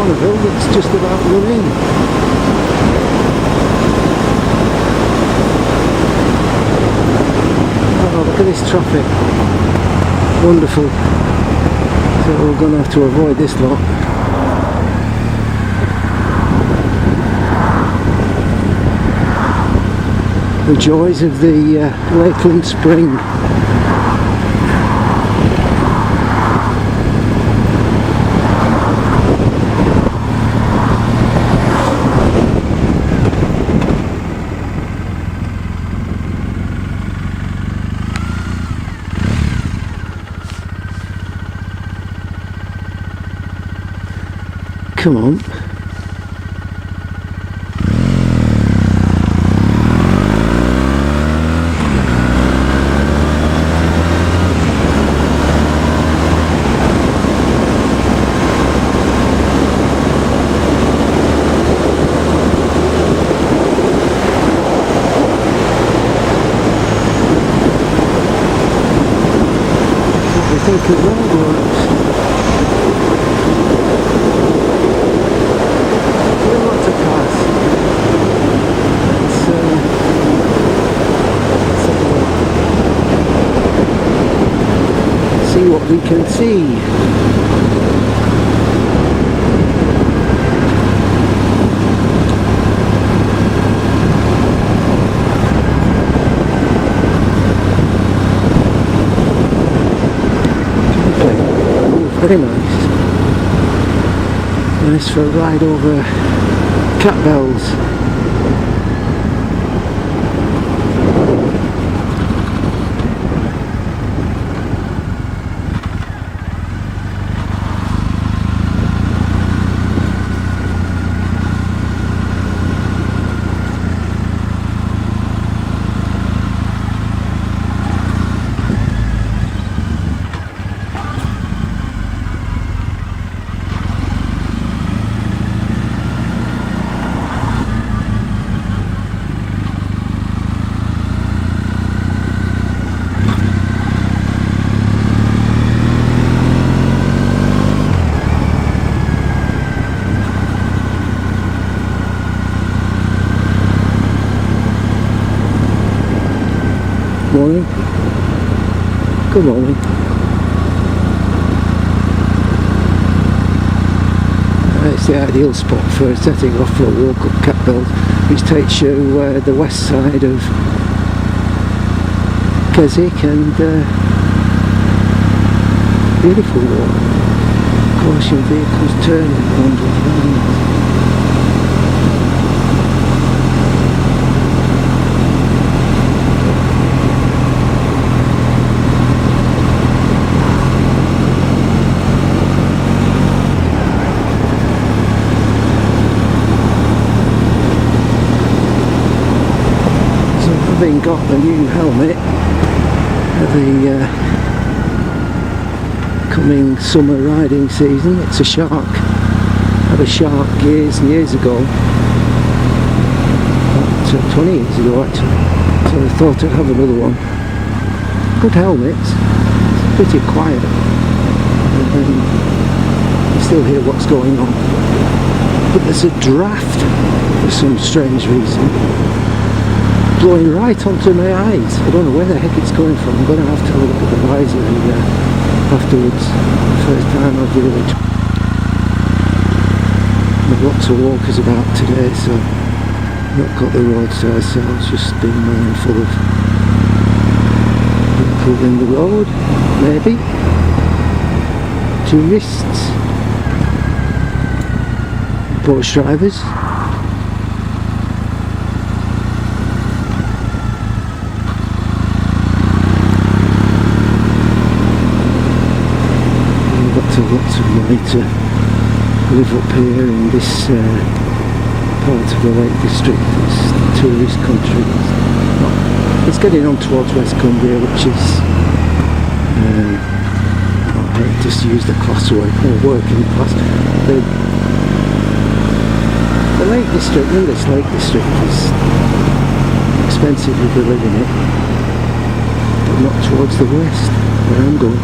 Bonneville that's just about run in. Oh, look at this traffic. Wonderful. So we're going to have to avoid this lot. The joys of the Lakeland Spring. Come on. What do you think of roadworks? Whinlatter Pass. Let's have a look. See what we can see. Very nice. Nice for a ride over cat bells. Morning. Good morning. It's the ideal spot for setting off for a walk up Cat Belt, which takes you the west side of Keswick, and beautiful walk. Caution vehicles turning onto the lines. Having got the new helmet for the coming summer riding season, it's a Shark. I had a Shark years and years ago, about 20 years ago actually, so I thought I'd have another one. Good helmets, it's pretty quiet, and you still hear what's going on, but there's a draft for some strange reason blowing right onto my eyes. I don't know where the heck it's coming from. I'm going to have to have a look at the visor afterwards. First time I've really I've lots of walkers about today, so I've not got the roadside signs, just being mindful of people in the road, maybe. Tourists, boat drivers. Lots of money to live up here in this part of the Lake District. It's tourist country. It's getting on towards West Cumbria, which is I just use the class word, working class. The Lake District, English Lake District, is expensive if you live in it, but not towards the west where I'm going.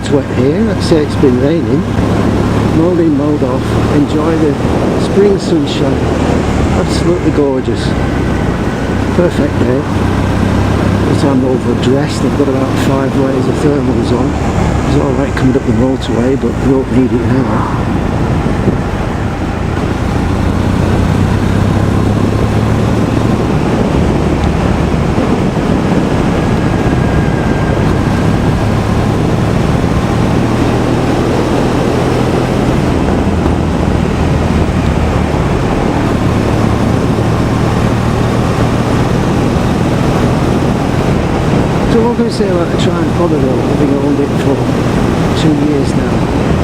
loads wet here. Let's say it's been raining. Mowed in, mowed off. Enjoy the spring sunshine. Absolutely gorgeous. Perfect day. But I'm overdressed. I've got about 5 layers of thermals on. It's alright coming up the motorway, but I don't need it now. So what can I say about the try and Bonneville, having owned it for 2 years now?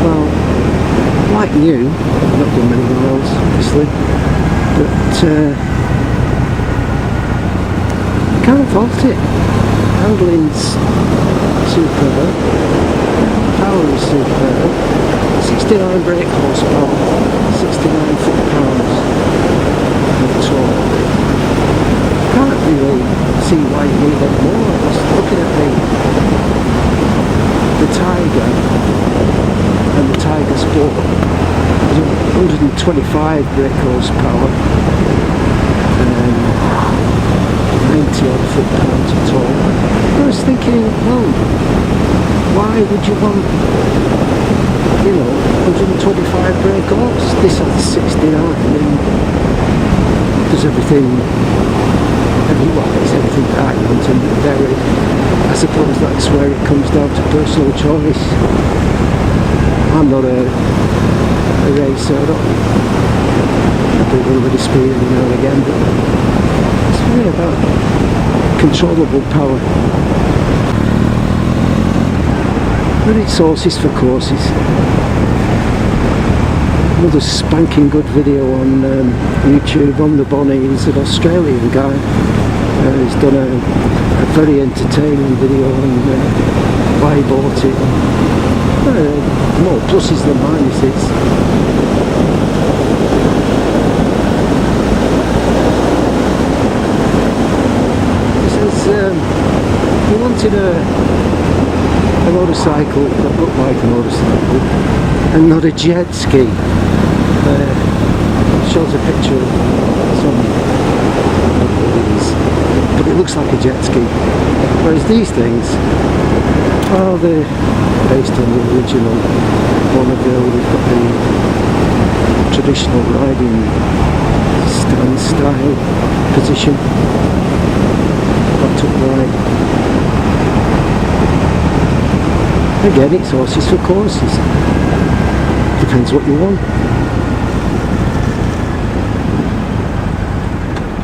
Well, like new, I've not done many miles obviously, but I can't fault it. Handling's superb, power is superb, 69 brake horsepower, 69 foot-pounds of torque. Can't really see why you need any more. Just looking at the Tiger and the Tiger Sport, 125 brake horsepower and 90 odd foot-pounds of torque. I was thinking, well, why would you want, 125 brake horse? This has 69 and does everything. It's everything that I want, and very, I suppose that's where it comes down to personal choice. I'm not a racer, I do a little bit of speed every now and again, but it's really about controllable power. But it's horses for courses. Another spanking good video on YouTube on the Bonnie. He's an Australian guy. He's done a very entertaining video on why he bought it. More pluses than minuses. He says he wanted a motorcycle that looked like a motorcycle and not a jet ski. Shows a picture of some of these, but it looks like a jet ski. Whereas these things, well, they're based on the original Bonneville. We've got the traditional riding stand style position, backed upright. Again, it's horses for courses. Depends what you want.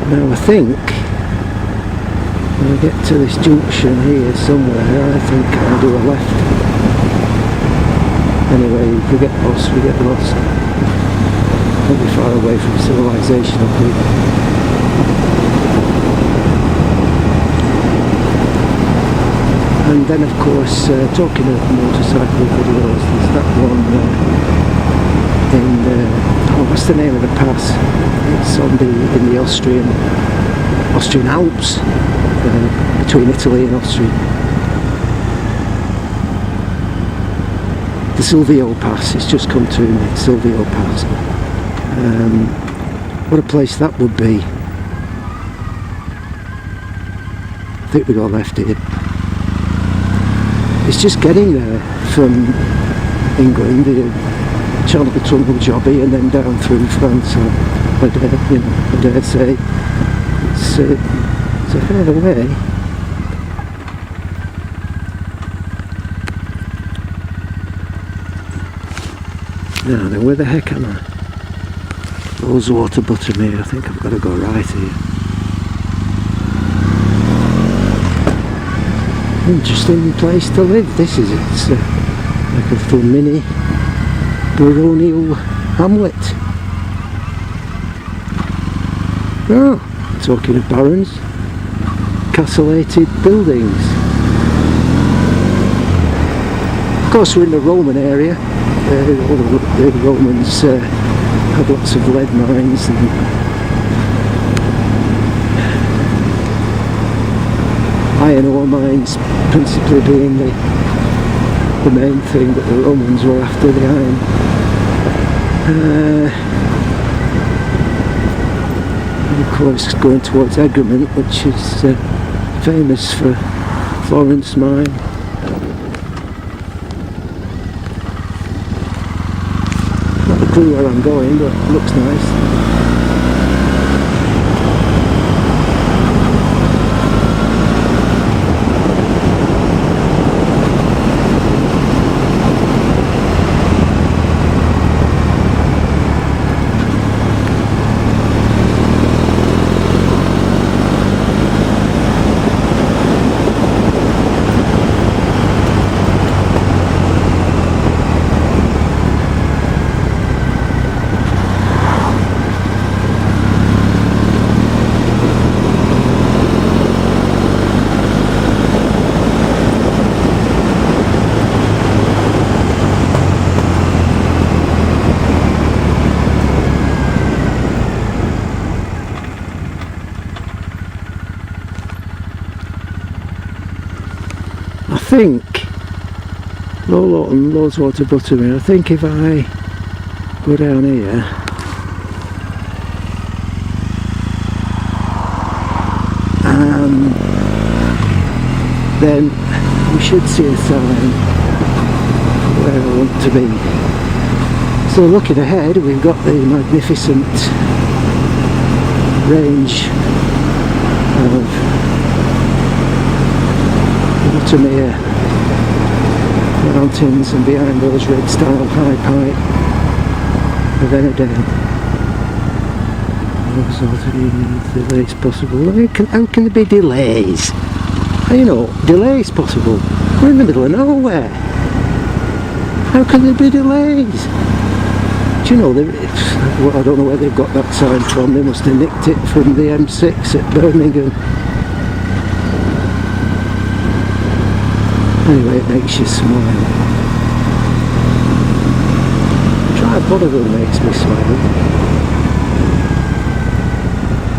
Now I think when I get to this junction here somewhere, I think I'll do a left. Anyway, if we get lost, we get lost. Don't be far away from civilization up here. And then of course, talking of motorcycle videos, there's that one what's the name of the pass? It's on in the Austrian Alps, between Italy and Austria. The Silvio Pass, it's just come to me, Silvio Pass. What a place that would be. I think we go left here. It's just getting there from England, Channel Tunnel Jobby, and then down through France. So I dare say it's a fair way. Now then, where the heck am I? Rosewater Buttermere. I think I've got to go right here. Interesting place to live. This is it. It's like a little mini baronial hamlet. Oh, talking of barons, castellated buildings. Of course, we're in the Roman area. All the Romans had lots of lead mines and iron ore mines, principally being the the main thing, but the Romans were after the iron. And of course going towards Egremont, which is famous for Florence mine. Not a clue where I'm going, but it looks nice. I think Low Lawton, Loweswater, Buttermere. I think if I go down here, then we should see a sign where I want to be. So looking ahead, we've got the magnificent range of Buttermere mountains, and behind those red style high pipe of Ennerdale. No sort of delays possible. How can there be delays? You know, delays possible. We're in the middle of nowhere. How can there be delays? Do you know, well, I don't know where they've got that sign from. They must have nicked it from the M6 at Birmingham. Anyway, it makes you smile. Drive Bonneville makes me smile.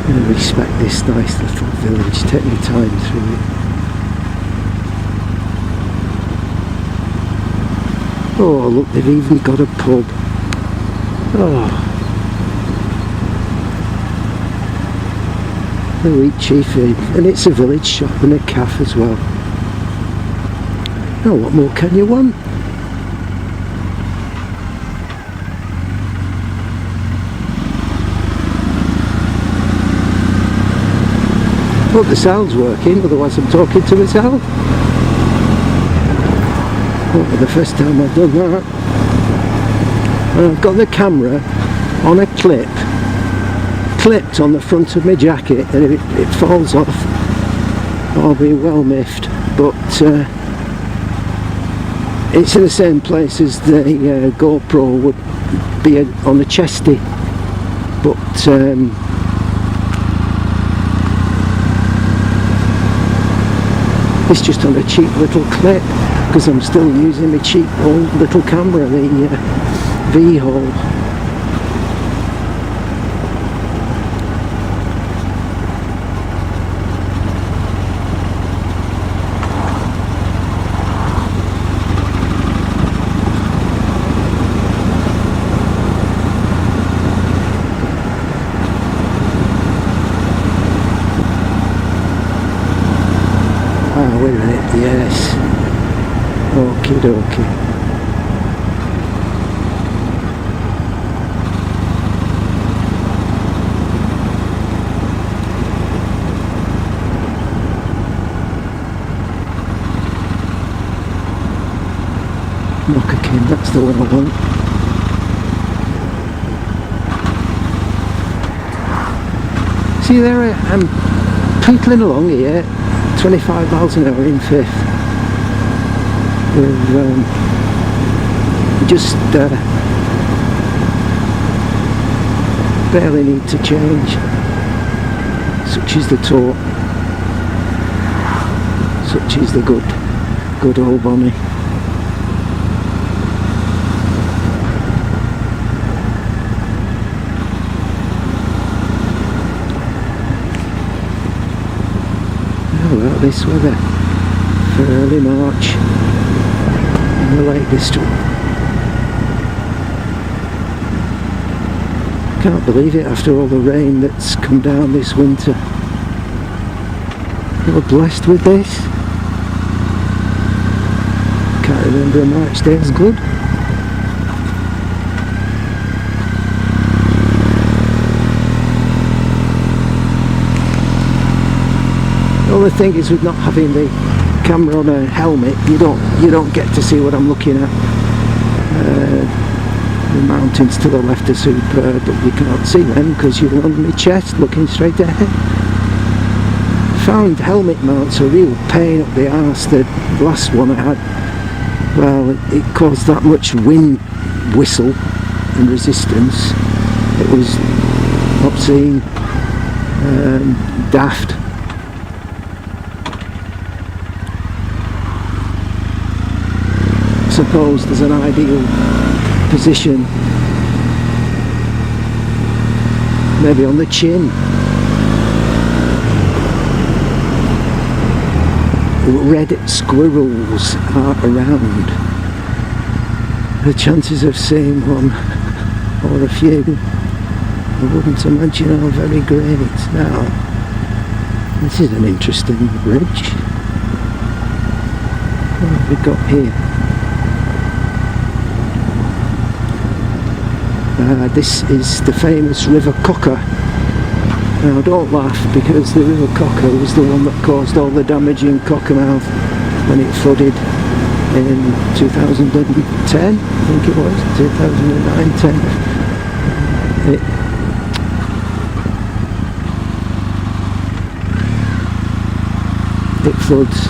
I respect this nice little village. Take your time through it. Oh look, they've even got a pub. Oh, the Wheat Chief Inn, and it's a village shop and a cafe as well. Oh, what more can you want? Hope the sound's working, otherwise I'm talking to myself. Oh, the first time I've done that. And I've got the camera on a clipped on the front of my jacket, and if it falls off, I'll be well miffed. But it's in the same place as the GoPro would be on the chesty, but it's just on a cheap little clip because I'm still using my cheap old little camera, the V-Hole. Wait a minute, yes. Okie dokie. Knockerkin, that's the one I want. See there, I'm twinkling along here. 25 miles an hour in fifth. We're just barely need to change. Such is the talk. Such is the good old Bonnie. How about this weather for early March? in the Lake District. Can't believe it after all the rain that's come down this winter. We're blessed with this. Can't remember a March day as good. The only thing is with not having the camera on a helmet, you don't get to see what I'm looking at. The mountains to the left are superb, but you can't see them because you're on my chest looking straight ahead. Found helmet mounts a real pain up the arse. The last one I had, well, it caused that much wind whistle and resistance. It was obscene, daft. Suppose there's an ideal position, maybe on the chin. Red squirrels are around. The chances of seeing one or a few, I wouldn't imagine are very great. Now, this is an interesting bridge. What have we got here? This is the famous River Cocker. Now don't laugh, because the River Cocker was the one that caused all the damage in Cockermouth when it flooded in 2010, I think it was, 2009-10. It floods.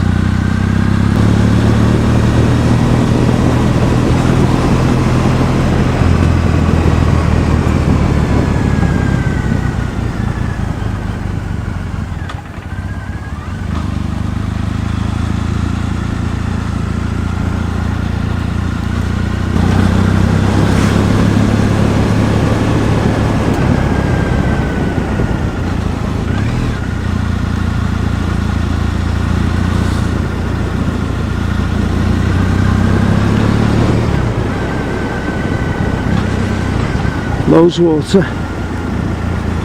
Rosewater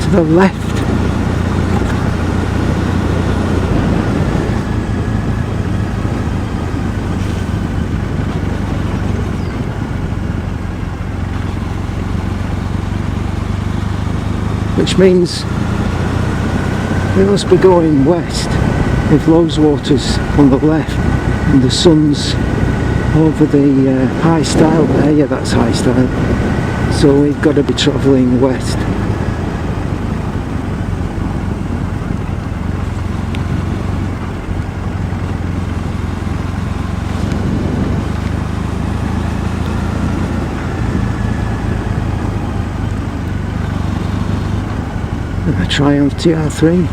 to the left. Which means we must be going west if Rosewater's on the left and the sun's over the High Style there. Yeah, that's High Style. So we've got to be travelling west. And a Triumph TR3.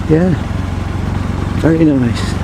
Yeah, very nice.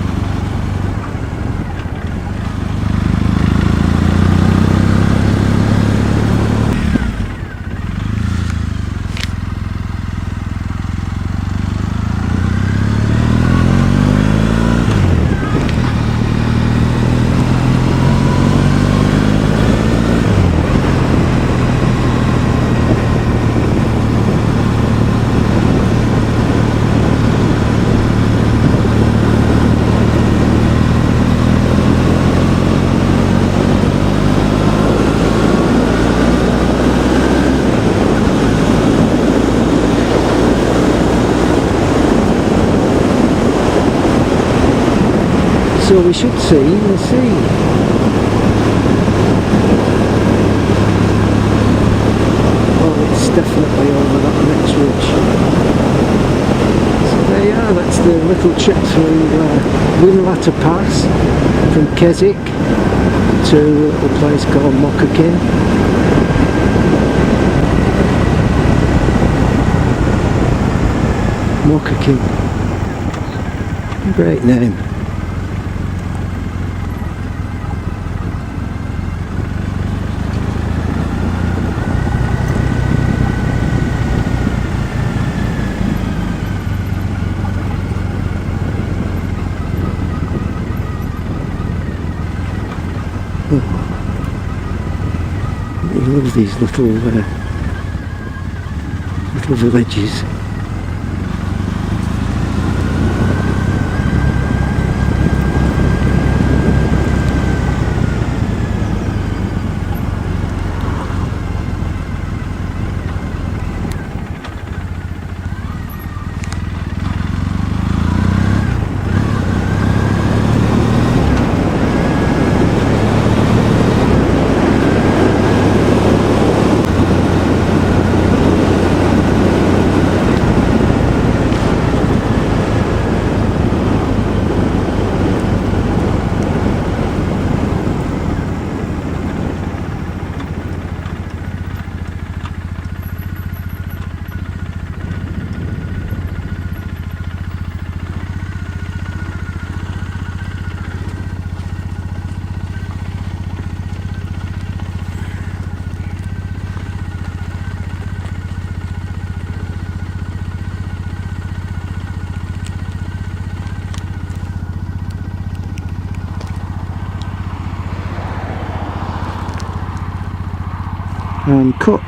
So we should see the sea. Oh, it's definitely over that next ridge. So there you are, that's the little trip through Whinlatter Pass from Keswick to a little place called Mockerkin. Mockerkin. Great name. Oh. these little villages. And cut.